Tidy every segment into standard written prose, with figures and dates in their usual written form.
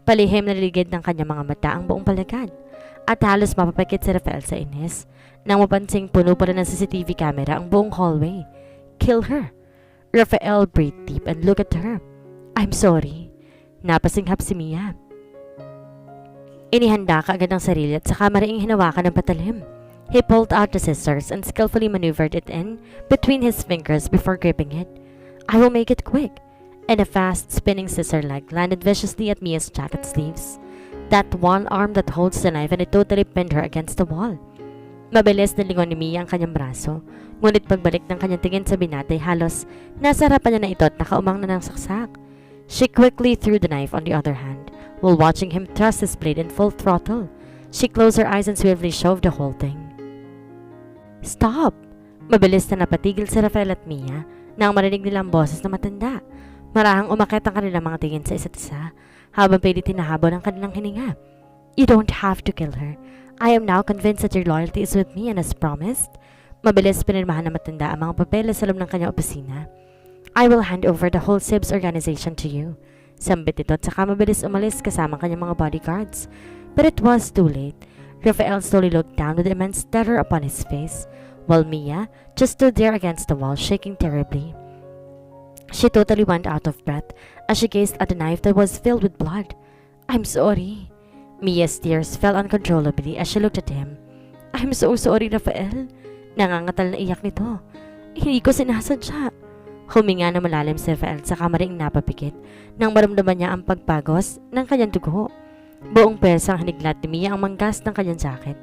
Palihim na liligid ng kanyang mga mata ang buong palagad. At halos mapapakit si Rafael sa inis nang mapansing puno pala ng CCTV camera ang buong hallway. Kill her. Rafael breathed deep and looked at her. I'm sorry. Napasinghap si Mia. Inihanda ka agad ang sarili at saka mariing hinawakan ng patalim. He pulled out the scissors and skillfully maneuvered it in between his fingers before gripping it. I will make it quick. And a fast spinning scissor leg landed viciously at Mia's jacket sleeves. That one arm that holds the knife, and it totally pinned her against the wall. Mabilis na lingon ni Mia ang kanyang braso, ngunit pagbalik ng kanyang tingin sa binatay halos nasa harapan niya na ito at nakaumang na ng saksak. She quickly threw the knife on the other hand, while watching him thrust his blade in full throttle. She closed her eyes and swiftly shoved the whole thing. Stop! Mabilis na napatigil si Rafael at Mia nang marinig nilang boses na matanda. Marahang umakyat ang kanilang mga tingin sa isa't isa habang pilit hinahabol ang kanilang hininga. You don't have to kill her. I am now convinced that your loyalty is with me and as promised. Mabilis pinirmahan na matanda ang mga papeles sa loob ng kanyang opisina. I will hand over the whole SIBS organization to you. Sambit ito at saka mabilis umalis kasama ang kanyang mga bodyguards. But it was too late. Rafael slowly looked down with immense terror upon his face, while Mia just stood there against the wall, shaking terribly. She totally went out of breath as she gazed at the knife that was filled with blood. I'm sorry. Mia's tears fell uncontrollably as she looked at him. I'm so sorry, Rafael. Nangangatal na iyak nito. Hindi ko sinasadya. Huminga na malalim si Rafael sa kamaring napapikit nang maramdaman niya ang pagpagos ng kanyang dugo. Buong persang hiniglat ni Mia ang manggas ng kanyang jacket.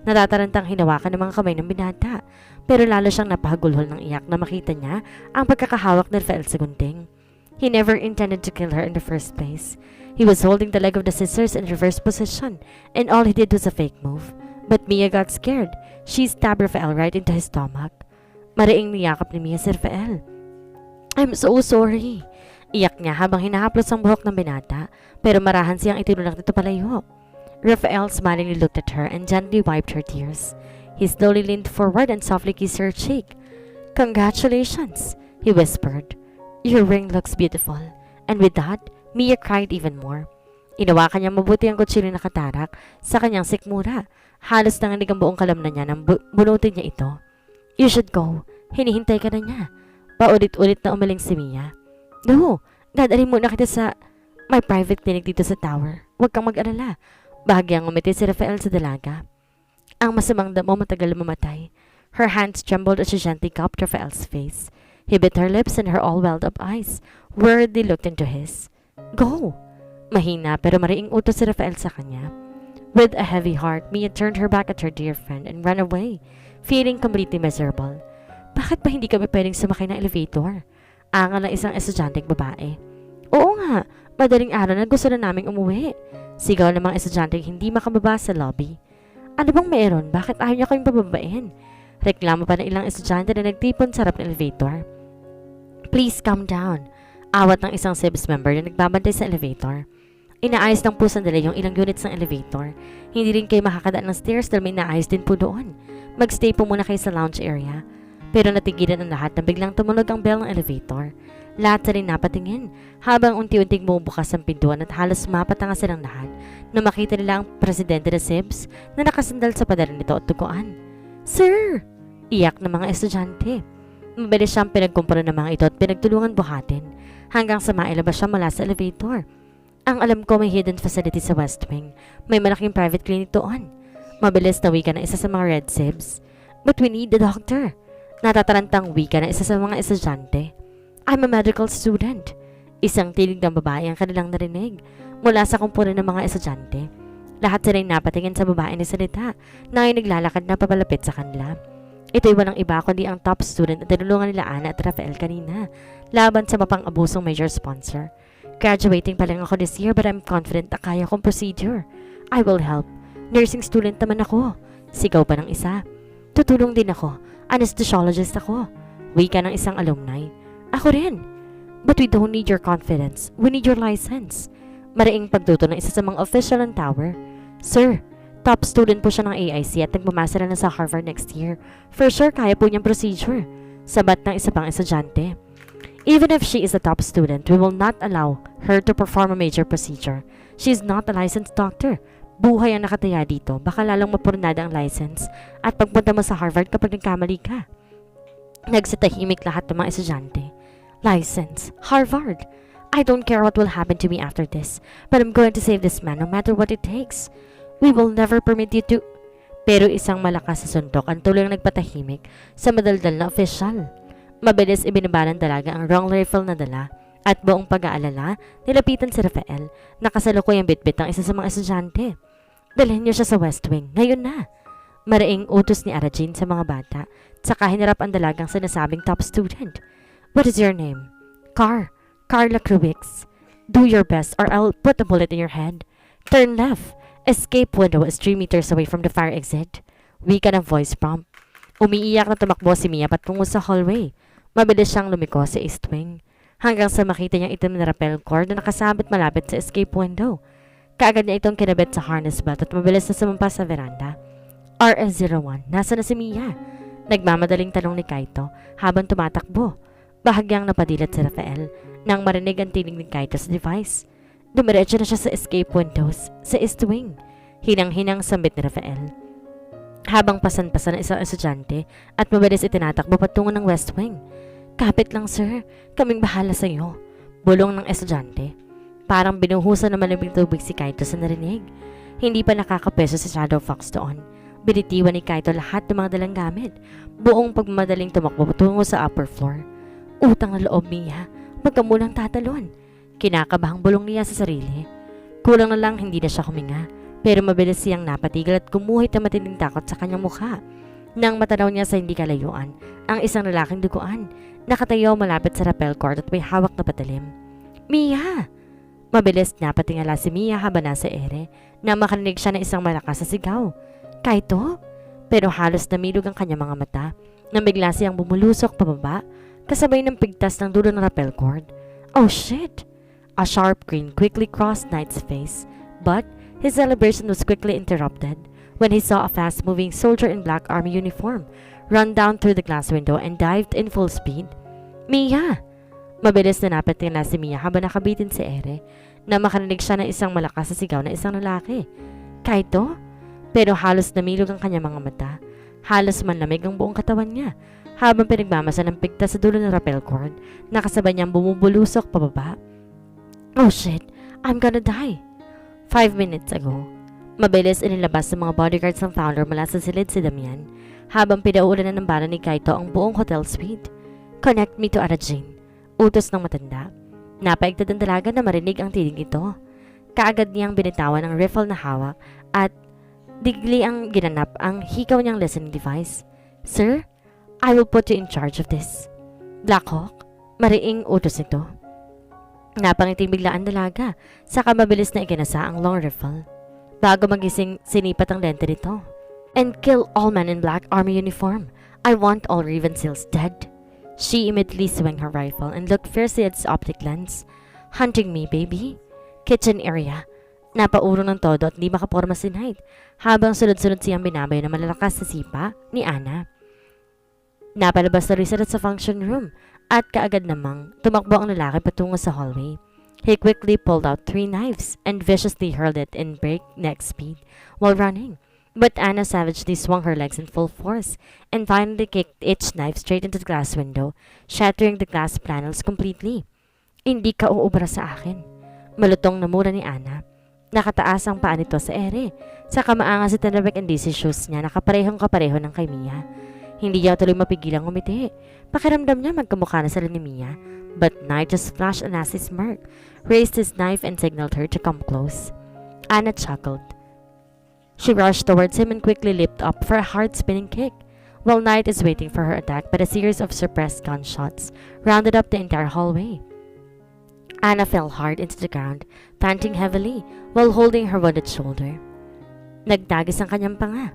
Natatarantang hinawakan ng mga kamay ng binata, pero lalo siyang napahagulhol ng iyak na makita niya ang pagkakahawak ni Rafael sa gunting. He never intended to kill her in the first place. He was holding the leg of the scissors in reverse position, and all he did was a fake move. But Mia got scared. She stabbed Rafael right into his stomach. Mariing niyakap ni Mia si Rafael. I'm so sorry. Iyak niya habang hinahaplos ang buhok ng binata, pero marahan siyang itinulak nito palayo. Rafael smilingly looked at her and gently wiped her tears. He slowly leaned forward and softly kissed her cheek. Congratulations, he whispered. Your ring looks beautiful. And with that, Mia cried even more. Inawakan niya mabuti ang kutsilyo na katarak sa kanyang sikmura. Halos nanganig ang buong kalamnan niya nang bunutin niya ito. You should go. Hinihintay ka na niya. Paulit-ulit na umaling si Mia. No, dadalhin muna kita sa my private clinic dito sa tower. Huwag kang mag-alala. Bahagyang umiti si Rafael sa dalaga. Ang masamang damo matagal mamatay. Her hands trembled as she gently cupped Rafael's face. He bit her lips and her all-welled-up eyes worriedly looked into his. Go! Mahina pero mariing utos si Rafael sa kanya. With a heavy heart, Mia turned her back at her dear friend and ran away, feeling completely miserable. Bakit ba hindi kami pwedeng sumakay ng elevator? Angal ng isang estudyanteng babae. Oo nga, madaling araw na gusto na naming umuwi. Sigaw ng mga estudyanteng hindi makababa sa lobby. Ano bang meron? Bakit ayaw niya kaming pababain? Reklamo pa ng ilang estudyante na nagtipon sa harap ng elevator. Please calm down. Awat ng isang SIBS member na nagbabantay sa elevator. Inaayos ng po sandali yung ilang units ng elevator. Hindi rin kayo makakadaan ng stairs dahil may naayos din po doon. Magstay po muna kayo sa lounge area. Pero natigilan ang lahat na biglang tumunog ang bell ng elevator. Lahat sa rin napatingin habang unti-unting bumubukas ang pintuan at halos mapatanga silang lahat na makita nila ang presidente ng SIBS na nakasandal sa pader nito at tuguan. Sir! Iyak ng mga estudyante. Mabilis siyang pinagkumpara ng mga ito at pinagtulungan buhatin hanggang sa mailabas siya mula sa elevator. Ang alam ko may hidden facility sa West Wing. May malaking private clinic doon. Mabilis na wika ng isa sa mga red SIBS. But we need the doctor. Natatarantang wika ng isa sa mga estudyante. I'm a medical student. Isang tinig ng babae ang kanilang narinig mula sa kumpulan ng mga estudyante. Lahat sila napatingin sa babae ni salita na ay naglalakad na papalapit sa kanila. Ito'y walang iba kundi ang top student na tinulungan nila Ana at Rafael kanina laban sa mapang-abusong major sponsor. Graduating pa lang ako this year but I'm confident na kaya kong procedure. I will help. Nursing student naman ako. Sigaw pa ng isa. Tutulong din ako. Anesthesiologist ako. Wika ng isang alumni. Ako rin. But we don't need your confidence. We need your license. Mariing pagduto ng isa sa mga official ng tower. Sir, top student po siya ng AIC at nagmamasa na sa Harvard next year. For sure, kaya po niyang procedure. Sabat ng isa pang estudyante. Even if she is a top student, we will not allow her to perform a major procedure. She's not a licensed doctor. Buhay ang nakataya dito. Baka lalong mapurnada ang license at pagpunta mo sa Harvard kapag nagkamali ka. Nagsitahimik lahat ng mga estudyante. License. Harvard. I don't care what will happen to me after this, but I'm going to save this man no matter what it takes. We will never permit you to... Pero isang malakas sa suntok ang tuloy nagpatahimik sa madaldal na opisyal. Mabilis ibinaba ng dalaga ang wrong rifle na dala at buong pag-aalala, nilapitan si Rafael na kasalukuyang bitbit ang isa sa mga estudyante. Dalhin niyo siya sa West Wing, ngayon na. Maraing utos ni Arajin sa mga bata, saka hinarap ang dalagang sinasabing top student. What is your name? Carla Cruix. Do your best or I'll put a bullet in your head. Turn left. Escape window is 3 meters away from the fire exit. Wika ng voice prompt. Umiiyak na tumakbo si Mia patungo sa hallway. Mabilis siyang lumiko sa East Wing, hanggang sa makita niyang itim na rappel cord na nakasabit malapit sa escape window. Kaagad niya itong kinabit sa harness belt at mabilis na sumampa sa veranda. RS-01, nasa na si Mia? Nagmamadaling tanong ni Kaito habang tumatakbo. Bahagyang napadilat si Rafael nang marinig ang tinig ni Kaito sa device. Dumiretso na siya sa escape windows sa East Wing. Hinang-hinang sambit ni Rafael habang pasan-pasan ng isang estudyante at mabilis itinatakbo patungo ng West Wing. Kapit lang sir, kaming bahala sa iyo. Bulong ng estudyante. Parang binuhusan ng malamig tubig si Kaito sa narinig. Hindi pa nakakapeso sa Shadow Fox doon. Binitiwan ni Kaito lahat ng mga dalang gamit. Buong pagmamadaling tumakbo patungo sa upper floor. Utang na loob Mia, wag ka munang tatalon. Kinakabahang bulong niya sa sarili. Kulang na lang hindi na siya huminga. Pero mabilis siyang napatigil at gumuhit na matinding takot sa kanyang mukha. Nang matanaw niya sa hindi kalayuan, ang isang lalaking duguan, nakatayo malapit sa rappel cord at may hawak na patalim. Mia! Mabilis napatingala si Mia habang nasa ere na makarinig siya ng isang malakas na sigaw. Kaito? Pero halos namilog ang kanyang mga mata nang bigla siyang bumulusok pababa kasabay ng pigtas ng dulo ng rappel cord. Oh shit! A sharp grin quickly crossed Knight's face, but his celebration was quickly interrupted when he saw a fast-moving soldier in black army uniform run down through the glass window and dived in full speed. Mia! Mabilis na napatingala si Mia habang nakabitin si Ere na makarinig siya ng isang malakas na sigaw na isang lalaki. Kaito? Pero halos namilog ang kanyang mga mata. Halos manlamig ang buong katawan niya habang pinagmamasa ng pigtas sa dulo ng rappel cord na kasabay niyang bumubulusok pababa. Oh shit! I'm gonna die! 5 minutes ago, mabilis inilabas ng mga bodyguards ng founder mula sa silid si Damian habang pinauulan ng bala ni Kaito ang buong hotel suite. Connect me to Arajin. Utos ng matanda. Napaigtad ang dalaga na marinig ang tinig ito. Kaagad niyang binitawan ang rifle na hawak at digli ang ginanap ang hikaw niyang listening device. Sir, I will put you in charge of this. Blackhawk, mariing utos nito. Napangiting bigla ang dalaga, saka mabilis na iginasa ang long rifle. Bago magising, sinipat ang lente nito. And kill all men in black army uniform. I want all Raven Seals dead. She immediately swung her rifle and looked fiercely at its optic lens. Hunting me, baby. Kitchen area. Napauro ng todo at di makaporma si Knight, habang sunod-sunod siyang binabay na malalakas sa sipa ni Ana. Napalabas na Rizal sa function room at kaagad namang tumakbo ang lalaki patungo sa hallway. He quickly pulled out 3 knives and viciously hurled it in breakneck speed while running. But Anna savagely swung her legs in full force and finally kicked each knife straight into the glass window, shattering the glass panels completely. Hindi ka uubra sa akin. Malutong na mura ni Anna. Nakataas ang paa nito sa ere. Sa kamaangas si Tanabek and DC shoes niya nakaparehong-kapareho ng kay Mia. Hindi niya tuloy mapigilang ngumiti. Pakiramdam niya magkamukha na sila ni Mia. But Knight just flashed a nasty smirk, raised his knife and signaled her to come close. Anna chuckled. She rushed towards him and quickly leaped up for a hard spinning kick, while Knight is waiting for her attack, but a series of suppressed gunshots rounded up the entire hallway. Anna fell hard into the ground, panting heavily while holding her wounded shoulder. Nagtagis ang kanyang panga.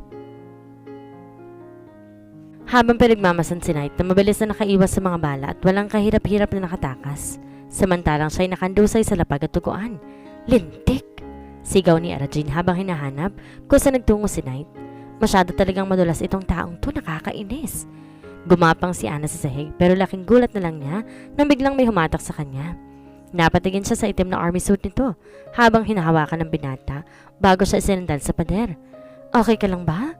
Habang pinagmamasan si Knight na mabilis na nakaiwas sa mga bala at walang kahirap-hirap na nakatakas, samantalang siya'y nakandusay sa lapag at tuguan. Lintik! Sigaw ni Arajin habang hinahanap kung saan nagtungo si Knight. Masyado talagang madulas itong taong to, nakakainis. Gumapang si Anna sa sahig pero laking gulat na lang niya nang biglang may humatak sa kanya. Napatingin siya sa itim na army suit nito habang hinahawakan ng binata bago siya isinandal sa pader. Okay ka lang ba?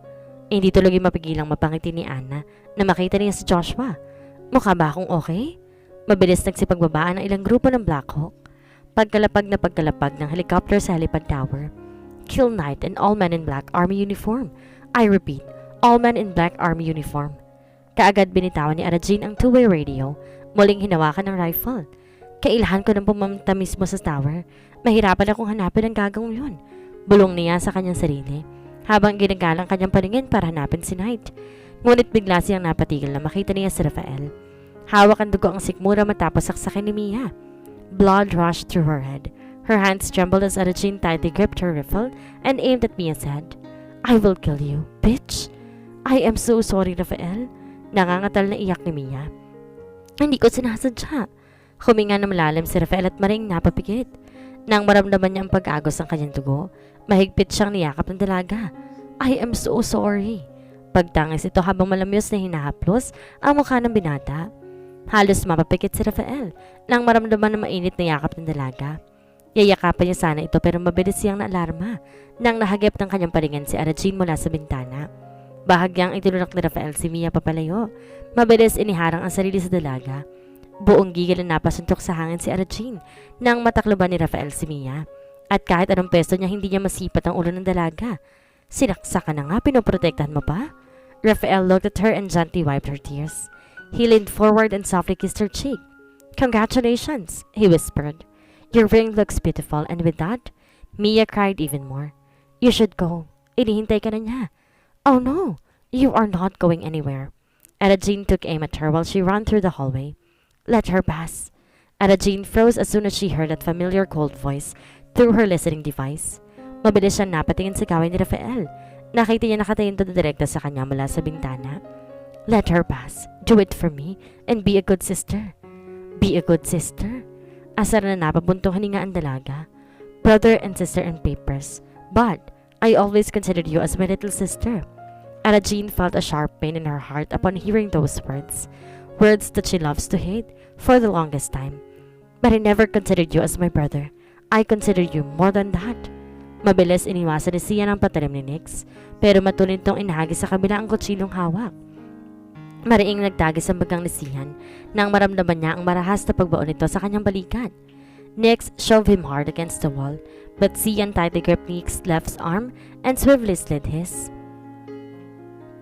Hindi tuloy mapigilang mapangiti ni Anna na makita niya si Joshua. Mukha ba akong okay? Mabilis nagsipagbabaan ang ilang grupo ng Black Hawk. Pagkalapag ng helicopter sa helipad tower. Kill Knight and all men in black army uniform. I repeat, all men in black army uniform. Kaagad binitawan ni Arajin ang two-way radio, muling hinawakan ng rifle. Kailangan ko nang pumunta mismo sa tower. Mahirapan akong hanapin ang gagawin yun. Bulong niya sa kanyang sarili, habang ginagalang kanyang paningin para hanapin si Knight. Ngunit bigla siyang napatigil na makita niya si Rafael. Hawak ang dugo ang sikmura matapos saksakin ni Mia. Blood rushed through her head. Her hands trembled as Arajin tightly gripped her rifle and aimed at Mia's head. I will kill you, bitch. I am so sorry, Rafael. Nangangatal na iyak ni Mia. Hindi ko sinasadya. Huminga na malalim si Rafael at maring napapikit. Nang maramdaman niya ang pag-agos ng kanyang dugo, mahigpit siyang niyakap ng dalaga. I am so sorry. Pagtangis ito habang malamyos na hinahaplos ang mukha ng binata. Halos mapapikit si Rafael nang maramdaman na mainit na yakap ng dalaga. Yayakapan niya sana ito pero mabilis siyang naalarma nang nahagip ng kanyang paringin si Arajin mula sa bintana. Bahagyang itinulak ni Rafael si Mia papalayo. Mabilis iniharang ang sarili sa dalaga. Buong gigil na napasuntok sa hangin si Arajin nang matakloban ni Rafael si Mia. At kahit anong pesto niya hindi niya masipat ang ulo ng dalaga. Sinaksakan na nga, pinoprotektahan mo pa? Rafael looked at her and gently wiped her tears. He leaned forward and softly kissed her cheek. Congratulations, he whispered. Your ring looks beautiful, and with that, Mia cried even more. You should go. Inihintay ka na niya. Oh no, you are not going anywhere. Arajin took aim at her while she ran through the hallway. Let her pass. Arajin froze as soon as she heard that familiar cold voice through her listening device. Mabilis siya napatingin sa kaway ni Rafael. Nakita niya nakatayin to direkta sa kanya mula sa bintana. Let her pass. Do it for me and be a good sister. Be a good sister? Asar na napabuntong hininga ang dalaga. Brother and sister in papers. But I always considered you as my little sister. Arajin felt a sharp pain in her heart upon hearing those words. Words that she loves to hate for the longest time. But I never considered you as my brother. I considered you more than that. Mabilis iniwasan ni Sian ang patalim ni Nix, pero matulin tong inahagi sa kabila ang kutsilong hawak. Mariing nagtagis ang bagang ni Sian nang maramdaman niya ang marahas na pagbaon nito sa kanyang balikat. Nix shoved him hard against the wall, but Sian tightly gripped Nix's left arm and swiftly slid his,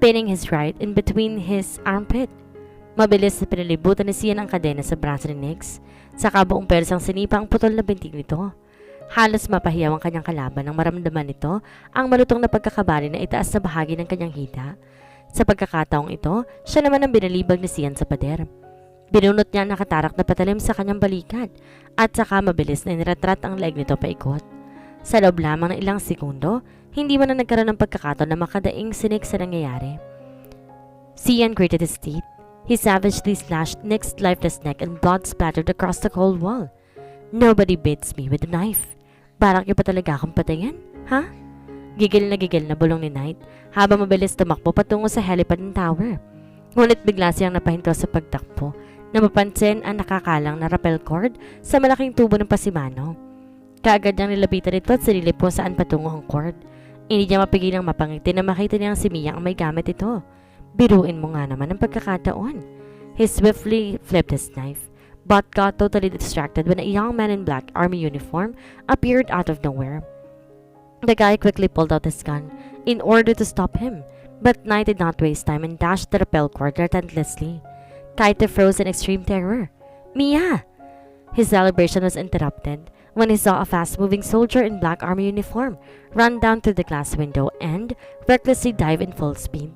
pinning his right in between his armpit. Mabilis na pinalibutan ni Sian ang kadena sa braso ni Nix, saka buong persang sinipa ang putol na bintig nito. Halos mapahiyaw ang kanyang kalaban nang maramdaman nito ang malutong na pagkakabali na itaas na bahagi ng kanyang hita. Sa pagkakataong ito, siya naman ang binalibag ni Sian sa pader. Binunot niya ang nakatarak na patalim sa kanyang balikat at saka mabilis na iniratrat ang leg nito paikot. Sa loob lamang ng ilang segundo, hindi man na nagkaroon ng pagkakataon na makadaing sinig sa nangyayari. Sian gritted his teeth. He savagely slashed Nick's lifeless neck and blood splattered across the cold wall. Nobody beats me with a knife. Parang iba talaga akong patayin, ha? Gigil na bulong ni Knight habang mabilis tumakbo patungo sa helipad ng tower. Ngunit bigla siyang napahinto sa pagtakbo na mapansin ang nakakalang na rappel cord sa malaking tubo ng pasimano. Kaagad niyang nilapitan ito at sinilip po saan patungo ang cord. Hindi niya mapigilang mapangiti na makita niyang si Mia ang may gamit ito. Biruin mo nga naman ang pagkakataon. He swiftly flipped his knife, but got totally distracted when a young man in black army uniform appeared out of nowhere. The guy quickly pulled out his gun in order to stop him, but Knight did not waste time and dashed the rappel cord relentlessly. Kaito froze in extreme terror. Mia! His celebration was interrupted when he saw a fast-moving soldier in black army uniform run down through the glass window and recklessly dive in full speed.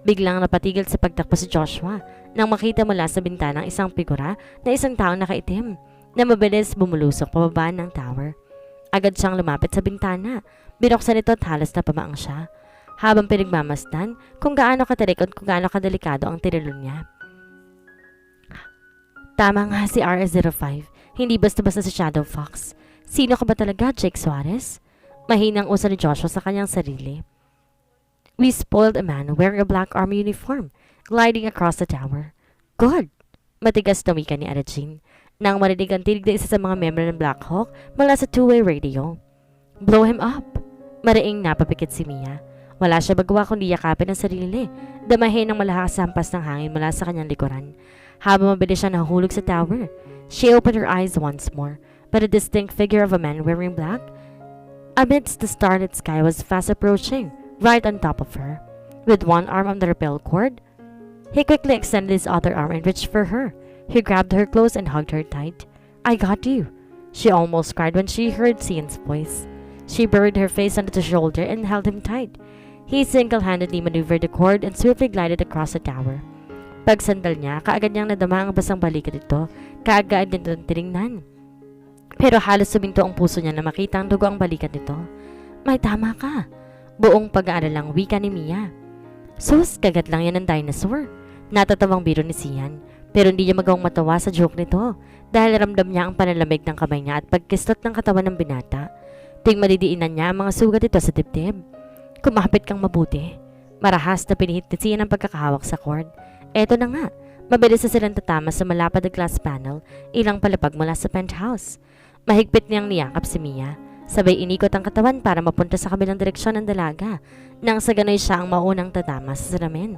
Biglang napatigil sa pagtakbo si Joshua nang makita mula sa bintana ang isang figura na isang taong nakaitim na mabilis bumulusok pababa ng tower. Agad siyang lumapit sa bintana. Binuksan ito at halos na pamaang siya habang pinagmamasdan kung gaano katarik at kung gaano kadelikado ang tinulon niya. Tama nga si RS-05. Hindi basta-basta si Shadow Fox. Sino ka ba talaga, Jake Suarez? Mahinang usa ni Joshua sa kanyang sarili. We spoiled a man wearing a black army uniform, gliding across the tower. Good! Matigas na wika ni Arajin. nang marinig ang tinig na isa sa mga member ng Black Hawk mula sa two-way radio. Blow him up! Mariing napapikit si Mia. Wala siya magawa kundi yakapin ang sarili. Damahin ng malakas hampas ng hangin mula sa kanyang likuran. Habang mabilis siya nahulog sa tower, she opened her eyes once more, but a distinct figure of a man wearing black amidst the starlit sky was fast approaching, right on top of her. With one arm on the rappel cord, he quickly extended his other arm and reached for her. He grabbed her close and hugged her tight. "I got you," she almost cried when she heard Cian's voice. She buried her face under his shoulder and held him tight. He single-handedly maneuvered the cord and swiftly glided across the tower. Pagsandal niya, kaagad niyang nadama ang basang balikat nito, kaagad nito tinignan. Pero halos suminto ang puso niya na makita ang dugo ang balikat nito. "May tama ka," buong pag-aaralang wika ni Mia. "Sus, kagat lang yan ng dinosaur." Natatawang biro ni Cian, pero hindi niya magawang matawa sa joke nito dahil ramdam niya ang panlalamig ng kamay niya at pagkislot ng katawan ng binata. Tuwing madidiinan niya ang mga sugat ito sa dibdib. "Kumapit kang mabuti." Marahas na pinihit ni Cian ang pagkakahawak sa cord. Eto na nga, mabilis na silang tatama sa malapad na glass panel, ilang palapag mula sa penthouse. Mahigpit niyang niyakap si Mia. Sabay inikot ang katawan para mapunta sa kabilang direksyon ng dalaga, nang sa ganoy siya ang maunang tatama sa salamin.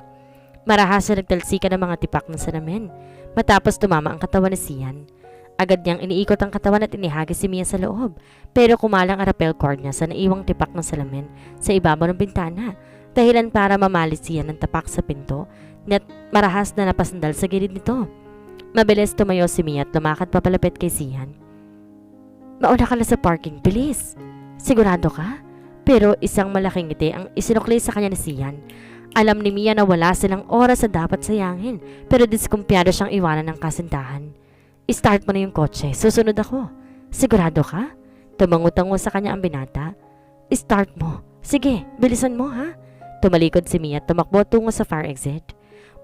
Marahas na nagtalsikan ng mga tipak ng salamin, matapos tumama ang katawan ni Cian. Agad niyang iniikot ang katawan at inihagis si Mia sa loob, pero kumalang ang rappel cord niya sa naiwang tipak ng salamin sa ibabaw ng bintana, dahilan para mamalis siya ng tapak sa pinto, at marahas na napasandal sa gilid nito. Mabilis tumayo si Mia at lumakad papalapit kay Cian. "Mauna ka na sa parking, bilis." "Sigurado ka?" Pero isang malaking ngiti ang isinukli sa kanya ni Cian. Alam ni Mia na wala silang oras na dapat sayangin, pero diskumpiyado siyang iwanan ng kasintahan. "Start mo na yung kotse, susunod ako." "Sigurado ka?" Tumangutango sa kanya ang binata. "Start mo. Sige, bilisan mo ha." Tumalikod si Mia at tumakbo tungo sa fire exit.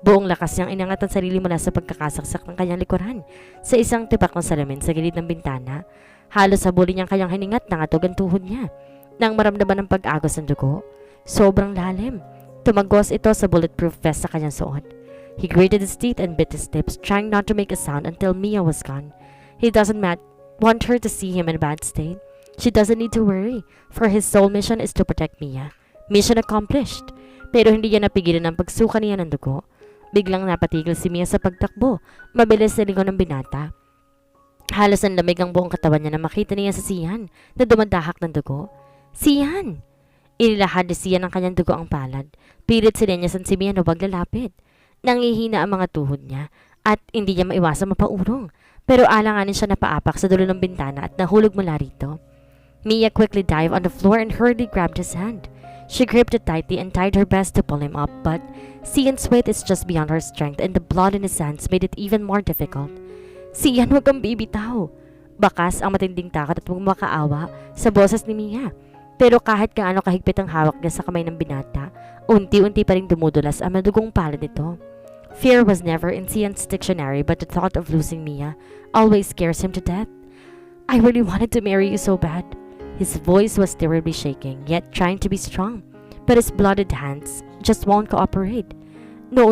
Buong lakas niyang inangat ang sarili mula sa pagkakasaksak ng kanyang likuran sa isang tipak ng salamin sa gilid ng bintana. Halos habulin niyang kanyang hiningat ng atog ang tuhod niya nang maramdaman ng pag-agos ng dugo. Sobrang lalim. Tumagos ito sa bulletproof vest sa kanyang suot. He gritted his teeth and bit his lips, trying not to make a sound until Mia was gone. He doesn't want her to see him in a bad state. She doesn't need to worry, for his sole mission is to protect Mia. Mission accomplished. Pero hindi niya napigilan ang pagsuka niya ng dugo. Biglang napatigil si Mia sa pagtakbo. Mabilis na lingon ng binata. Halos ang lamig ang buong katawan niya na makita niya sa Cian na dumadahak ng dugo. "Cian!" Inilahad ni Cian ang kanyang dugo ang palad. Pilit sinenyasan si Mia na huwag lalapit. Nangihina ang mga tuhod niya at hindi niya maiwasang mapaurong. Pero alanganin siya napaapak sa dulo ng bintana at nahulog mula rito. Mia quickly dived on the floor and hurriedly grabbed his hand. She gripped it tightly and tried her best to pull him up, but Cian's weight is just beyond her strength and the blood in his hands made it even more difficult. "Cian, huwag kang bibitaw." Bakas ang matinding takot at makaawa sa boses ni Mia. Pero kahit gaano kahigpit ang hawak niya sa kamay ng binata, unti-unti pa rin dumudulas ang madugong palad nito. Fear was never in Cian's dictionary, but the thought of losing Mia always scares him to death. "I really wanted to marry you so bad." His voice was terribly shaking, yet trying to be strong, but his blooded hands just won't cooperate. No,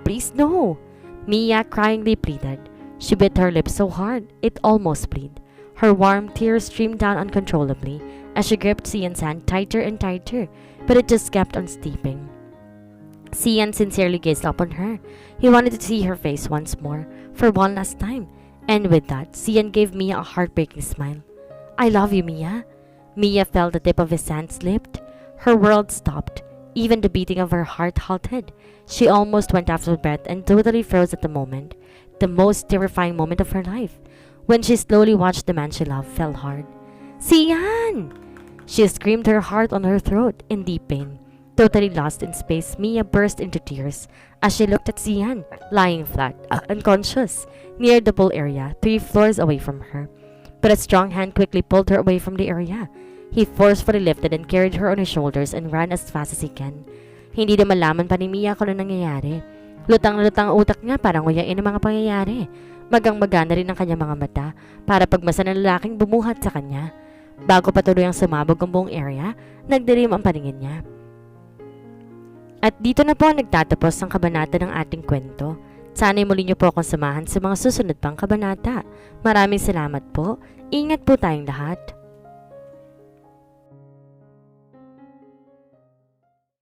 please no." Mia cryingly pleaded. She bit her lips so hard, it almost bled. Her warm tears streamed down uncontrollably as she gripped Cian's hand tighter and tighter, but it just kept on steeping. Cian sincerely gazed up on her. He wanted to see her face once more, for one last time, and with that, Cian gave Mia a heartbreaking smile. "I love you, Mia." Mia felt the tip of his hand slipped. Her world stopped. Even the beating of her heart halted. She almost went out of breath and totally froze at the moment. The most terrifying moment of her life. When she slowly watched the man she loved fell hard. "Cian!" She screamed, her heart on her throat in deep pain. Totally lost in space, Mia burst into tears as she looked at Cian, lying flat, unconscious, near the pool area, 3 floors away from her. But a strong hand quickly pulled her away from the area. He forcefully lifted and carried her on his shoulders and ran as fast as he can. Hindi na malaman pa ni Mia kung ano nangyayari. Lutang na lutang ang utak niya para nguyain ang mga pangyayari. Magang-maga na rin ang kanyang mga mata para pagmasa ng lalaking bumuhat sa kanya. Bago patuloy ang sumabog ang buong area, nagdilim ang paningin niya. At dito na po nagtatapos ang kabanata ng ating kwento. Sana'y muli niyo po akong samahan sa mga susunod pang kabanata. Maraming salamat po. Ingat po tayong lahat.